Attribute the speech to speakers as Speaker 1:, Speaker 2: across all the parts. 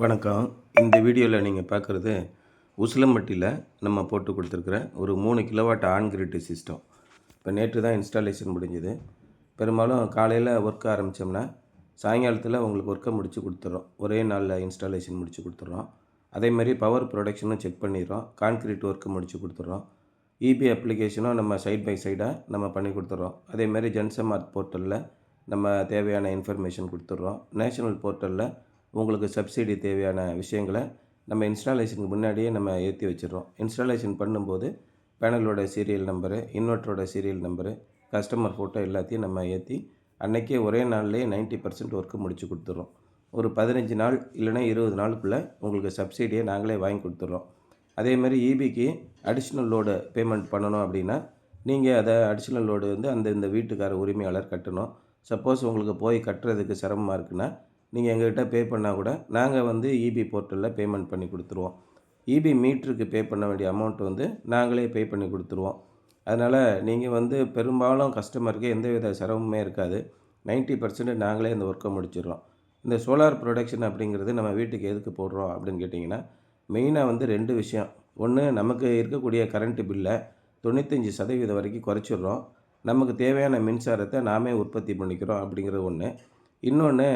Speaker 1: வணக்கம். இந்த வீடியோவில் நீங்கள் பார்க்குறது உசிலம்பட்டியில் நம்ம போட்டு கொடுத்துருக்குற ஒரு 3 கிலோவாட் ஆன் கிரிட் சிஸ்டம். இப்போ நேற்று தான் இன்ஸ்டாலேஷன் முடிஞ்சுது. பெரும்பாலும் காலையில் ஒர்க் ஆரம்பித்தோம்னா சாயங்காலத்தில் உங்களுக்கு ஒர்க்கை முடித்து கொடுத்துட்றோம். ஒரே நாளில் இன்ஸ்டாலேஷன் முடித்து கொடுத்துட்றோம். அதேமாதிரி பவர் ப்ரொடக்ஷனும் செக் பண்ணிடுறோம். கான்கிரீட் ஒர்க்கு முடித்து கொடுத்துட்றோம். இபி அப்ளிகேஷனும் நம்ம சைட் பை சைடாக நம்ம பண்ணி கொடுத்துட்றோம். அதேமாதிரி ஜன்சமார்ட் போர்ட்டலில் நம்ம தேவையான இன்ஃபர்மேஷன் கொடுத்துட்றோம். நேஷனல் போர்ட்டலில் உங்களுக்கு சப்சிடி தேவையான விஷயங்களை நம்ம இன்ஸ்டாலேஷனுக்கு முன்னாடியே நம்ம ஏற்றி வச்சிடுறோம். இன்ஸ்டாலேஷன் பண்ணும்போது பேனலோட சீரியல் நம்பரு, இன்வெர்ட்டரோட சீரியல் நம்பரு, கஸ்டமர் ஃபோட்டோ எல்லாத்தையும் நம்ம ஏற்றி அன்றைக்கே ஒரே நாள்லேயே 90% ஒர்க்கு முடித்து கொடுத்துட்றோம். ஒரு 15 நாள் இல்லைனா 20 நாளுக்குள்ளே உங்களுக்கு சப்சிடியை நாங்களே வாங்கி கொடுத்துட்றோம். அதேமாதிரி இபிக்கு அடிஷ்னல் லோடு பேமெண்ட் பண்ணணும் அப்படின்னா நீங்கள் அதை அடிஷ்னல் லோடு வந்து இந்த வீட்டுக்கார உரிமையாளர் கட்டணும். சப்போஸ் உங்களுக்கு போய் கட்டுறதுக்கு சிரமமாக இருக்குன்னா நீங்கள் எங்கள்கிட்ட பே பண்ணால் கூட நாங்கள் வந்து இபி போர்ட்டலில் பேமெண்ட் பண்ணி கொடுத்துருவோம். இபி மீட்டருக்கு பே பண்ண வேண்டிய அமௌண்ட் வந்து நாங்களே பே பண்ணி கொடுத்துருவோம். அதனால் நீங்கள் வந்து பெரும்பாலும் கஸ்டமருக்கு எந்தவித சிரமமே இருக்காது. 90% நாங்களே இந்த ஒர்க்கை முடிச்சிடுறோம். இந்த சோலார் ப்ரொடக்ஷன் அப்படிங்கிறது நம்ம வீட்டுக்கு எதுக்கு போடுறோம் அப்படின்னு கேட்டிங்கன்னா, மெயினாக வந்து 2 விஷயம். ஒன்று, நமக்கு இருக்கக்கூடிய கரண்ட்டு பில்லை 95% வரைக்கும் குறைச்சிடுறோம். நமக்கு தேவையான மின்சாரத்தை நாமே உற்பத்தி பண்ணிக்கிறோம் அப்படிங்கிறது ஒன்று. இன்னொன்று,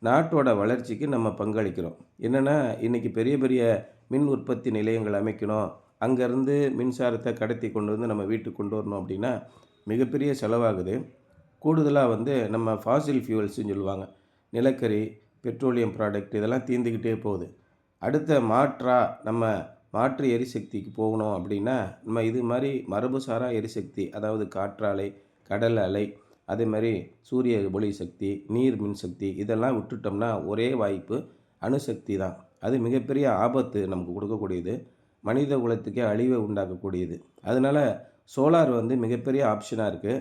Speaker 1: நாட்டோட வளர்ச்சிக்கு நம்ம பங்களிக்கிறோம். என்னென்னா, இன்றைக்கி பெரிய பெரிய மின் உற்பத்தி நிலையங்கள் அமைக்கணும், அங்கேருந்து மின்சாரத்தை கடத்தி கொண்டு வந்து நம்ம வீட்டுக்கு கொண்டு வரணும் அப்படின்னா மிகப்பெரிய செலவாகுது. கூடுதலாக வந்து நம்ம ஃபாசில் ஃபியூவல்ஸ்ன்னு சொல்லுவாங்க, நிலக்கரி, பெட்ரோலியம் ப்ராடக்ட் இதெல்லாம் தீர்ந்துக்கிட்டே போகுது. அடுத்த நம்ம மாற்று எரிசக்திக்கு போகணும் அப்படின்னா நம்ம இது மாதிரி மரபுசாரா எரிசக்தி, அதாவது காற்றாலை, கடல் அலை, அதே மாதிரி சூரிய ஒளி சக்தி, நீர் மின்சக்தி இதெல்லாம் விட்டுட்டோம்னா ஒரே வாய்ப்பு அணுசக்தி தான். அது மிகப்பெரிய ஆபத்து நமக்கு கொடுக்கக்கூடியது, மனித குலத்துக்கே அழிவை உண்டாக்கக்கூடியது. அதனால் சோலார் வந்து மிகப்பெரிய ஆப்ஷனாக இருக்குது.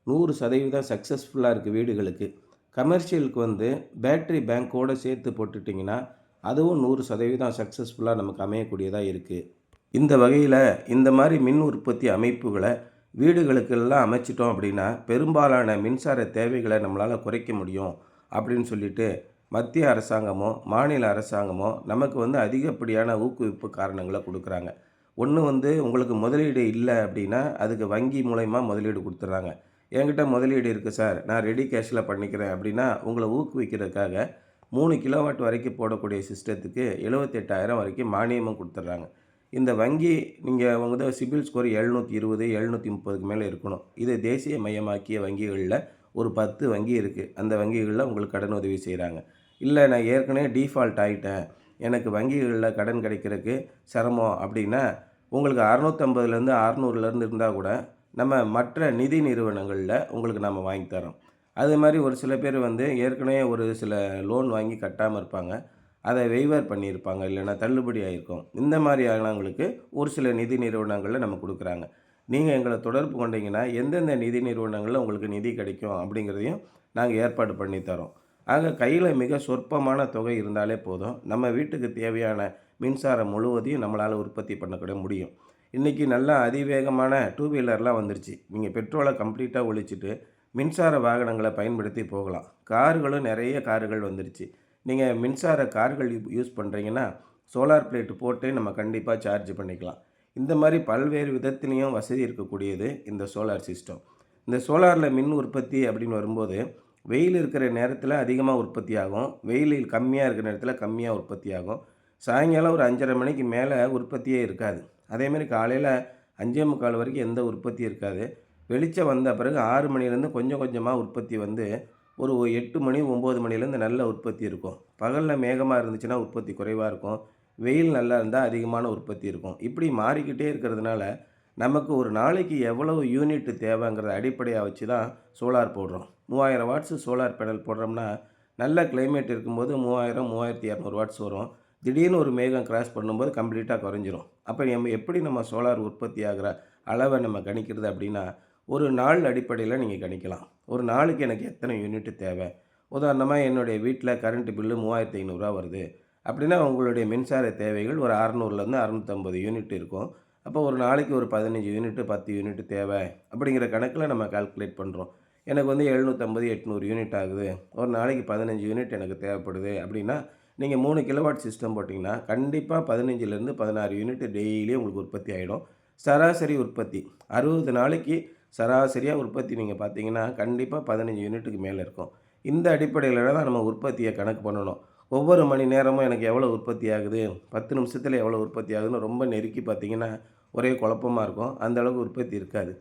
Speaker 1: 100% சக்ஸஸ்ஃபுல்லாக இருக்குது வீடுகளுக்கு. கமர்ஷியலுக்கு வந்து பேட்ரி பேங்க்கோடு சேர்த்து போட்டுட்டிங்கன்னா அதுவும் 100% சக்ஸஸ்ஃபுல்லாக நமக்கு அமையக்கூடியதாக இருக்குது. இந்த வகையில் இந்த மாதிரி மின் உற்பத்தி அமைப்புகளை வீடுகளுக்கெல்லாம் அமைச்சிட்டோம் அப்படின்னா பெரும்பாலான மின்சார தேவைகளை நம்மளால் குறைக்க முடியும் அப்படின்னு சொல்லிட்டு மத்திய அரசாங்கமோ மாநில அரசாங்கமோ நமக்கு வந்து அதிகப்படியான ஊக்குவிப்பு காரணங்களை கொடுக்குறாங்க. ஒன்று வந்து உங்களுக்கு முதலீடு இல்லை அப்படின்னா அதுக்கு வங்கி மூலயமா முதலீடு கொடுத்துட்றாங்க. என்கிட்ட முதலீடு இருக்குது சார், நான் ரெடி கேஷில் பண்ணிக்கிறேன் அப்படின்னா உங்களை ஊக்குவிக்கிறதுக்காக 3 கிலோவாட் வரைக்கும் போடக்கூடிய சிஸ்டத்துக்கு 78,000 வரைக்கும் மானியமும் கொடுத்துட்றாங்க. இந்த வங்கி நீங்கள் உங்கள் சிபில் ஸ்கோர் 720 730க்கு மேலே இருக்கணும். இது தேசிய மையமாக்கிய வங்கிகளில் ஒரு 10 வங்கி இருக்குது. அந்த வங்கிகளில் உங்களுக்கு கடன் உதவி செய்கிறாங்க. இல்லை, நான் ஏற்கனவே டீஃபால்ட் ஆகிட்டேன், எனக்கு வங்கிகளில் கடன் கிடைக்கிறதுக்கு சிரமம் அப்படின்னா உங்களுக்கு 650லேருந்து 600லேருந்து இருந்தால் கூட நம்ம மற்ற நிதி நிறுவனங்களில் உங்களுக்கு நம்ம வாங்கி தரோம். அது மாதிரி ஒரு சில பேர் வந்து ஏற்கனவே ஒரு சில லோன் வாங்கி கட்டாமல் இருப்பாங்க, அதை வெய்வர் பண்ணியிருப்பாங்க, இல்லைன்னா தள்ளுபடி ஆகிருக்கும். இந்த மாதிரியானவங்களுக்கு ஒரு சில நிதி நிறுவனங்களில் நம்ம கொடுக்குறாங்க. நீங்கள் எங்களை தொடர்பு கொண்டீங்கன்னா எந்தெந்த நிதி நிறுவனங்களில் உங்களுக்கு நிதி கிடைக்கும் அப்படிங்கிறதையும் நாங்கள் ஏற்பாடு பண்ணி தரோம். ஆக கையில் மிக சொற்பமான தொகை இருந்தாலே போதும், நம்ம வீட்டுக்கு தேவையான மின்சாரம் முழுவதையும் நம்மளால் உற்பத்தி பண்ணக்கூட முடியும். இன்றைக்கி நல்லா அதிவேகமான 2 வீலர்லாம் வந்துருச்சு. நீங்கள் பெட்ரோலை கம்ப்ளீட்டாக ஒழிச்சிட்டு மின்சார வாகனங்களை பயன்படுத்தி போகலாம். கார்களும் நிறைய கார்கள் வந்துருச்சு. நீங்கள் மின்சார கார்கள் யூஸ் பண்ணுறீங்கன்னா சோலார் பிளேட்டு போட்டு நம்ம கண்டிப்பாக சார்ஜ் பண்ணிக்கலாம். இந்த மாதிரி பல்வேறு விதத்துலேயும் வசதி இருக்கக்கூடியது இந்த சோலார் சிஸ்டம். இந்த சோலாரில் மின் உற்பத்தி அப்படின்னு வரும்போது வெயில் இருக்கிற நேரத்தில் அதிகமாக உற்பத்தி ஆகும், வெயில் கம்மியாக இருக்கிற நேரத்தில் கம்மியாக உற்பத்தி ஆகும். சாயங்காலம் ஒரு 5:30 மணிக்கு மேலே உற்பத்தியே இருக்காது. அதேமாதிரி காலையில் 5:45 வரைக்கும் எந்த உற்பத்தியும் இருக்காது. வெளிச்சம் வந்த பிறகு 6 மணிலேருந்து கொஞ்சம் கொஞ்சமாக உற்பத்தி வந்து ஒரு 8 மணி 9 மணிலேருந்து நல்ல உற்பத்தி இருக்கும். பகலில் மேகமாக இருந்துச்சுன்னா உற்பத்தி குறைவாக இருக்கும், வெயில் நல்லா இருந்தால் அதிகமான உற்பத்தி இருக்கும். இப்படி மாறிக்கிட்டே இருக்கிறதுனால நமக்கு ஒரு நாளைக்கு எவ்வளவு யூனிட் தேவைங்கிறத அடிப்படையாக வச்சு தான் சோலார் போடுறோம். 3000 வாட்ஸு சோலார் பேனல் போடுறோம்னா நல்ல கிளைமேட் இருக்கும்போது 3000 3200 வாட்ஸ் வரும். திடீர்னு ஒரு மேகம் கிராஸ் பண்ணும்போது கம்ப்ளீட்டாக குறைஞ்சிரும். அப்போ நம்ம சோலார் உற்பத்தி ஆகிற அளவை நம்ம கணிக்கிறது அப்படின்னா ஒரு நாள் அடிப்படையில் நீங்கள் கணிக்கலாம். ஒரு நாளைக்கு எனக்கு எத்தனை யூனிட் தேவை. உதாரணமாக என்னுடைய வீட்டில் கரண்ட் பில்லு 3500 வருது அப்படின்னா உங்களுடைய மின்சார தேவைகள் ஒரு 600லேருந்து 650 யூனிட் இருக்கும். அப்போ ஒரு நாளைக்கு ஒரு 15 யூனிட்டு 10 யூனிட் தேவை அப்படிங்கிற கணக்கில் நம்ம கால்குலேட் பண்ணுறோம். எனக்கு வந்து 750 800 யூனிட் ஆகுது, ஒரு நாளைக்கு 15 யூனிட் எனக்கு தேவைப்படுது அப்படின்னா நீங்கள் 3 கிலோவாட் சிஸ்டம் போட்டிங்கன்னா கண்டிப்பாக 15லேருந்து 16 யூனிட் டெய்லியும் உங்களுக்கு உற்பத்தி ஆகிடும். சராசரி உற்பத்தி 60 நாளைக்கு சராசரியாக உற்பத்தி நீங்கள் பார்த்தீங்கன்னா கண்டிப்பாக 15 யூனிட்டுக்கு மேலே இருக்கும். இந்த அடிப்படையில் தான் நம்ம உற்பத்தியை கணக்கு பண்ணணும். ஒவ்வொரு மணி நேரமும் எனக்கு எவ்வளோ உற்பத்தி ஆகுது, 10 நிமிஷத்தில் எவ்வளோ உற்பத்தி ஆகுதுன்னு ரொம்ப நெருக்கி பார்த்தீங்கன்னா ஒரே குழப்பமாக இருக்கும். அந்த அளவுக்கு உற்பத்தி இருக்காது.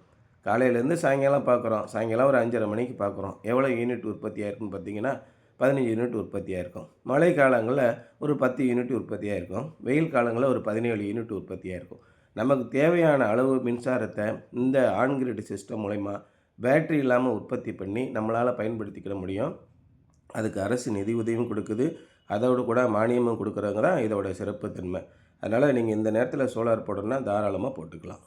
Speaker 1: காலையிலேருந்து சாயங்காலம் பார்க்குறோம். சாயங்காலம் ஒரு 5:30 மணிக்கு பார்க்குறோம். எவ்வளோ யூனிட் உற்பத்தி ஆயிருக்குன்னு பார்த்தீங்கன்னா 15 யூனிட் உற்பத்தி ஆயிருக்கும். மழை காலங்களில் ஒரு 10 யூனிட் உற்பத்தி ஆயிருக்கும். வெயில் காலங்களில் ஒரு 17 யூனிட் உற்பத்தி ஆயிருக்கும். நமக்கு தேவையான அளவு மின்சாரத்தை இந்த ஆன் கிரிட் சிஸ்டம் மூலயமா பேட்டரி இல்லாமல் உற்பத்தி பண்ணி நம்மளால் பயன்படுத்திக்கிட முடியும். அதுக்கு அரசு நிதி உதவியும் கொடுக்குது. அதோடு கூட மானியமும் கொடுக்குறாங்க தான் இதோட சிறப்பு தன்மை. அதனால் நீங்கள் இந்த நேரத்தில் சோலார் போடணுன்னா தாராளமாக போட்டுக்கலாம்.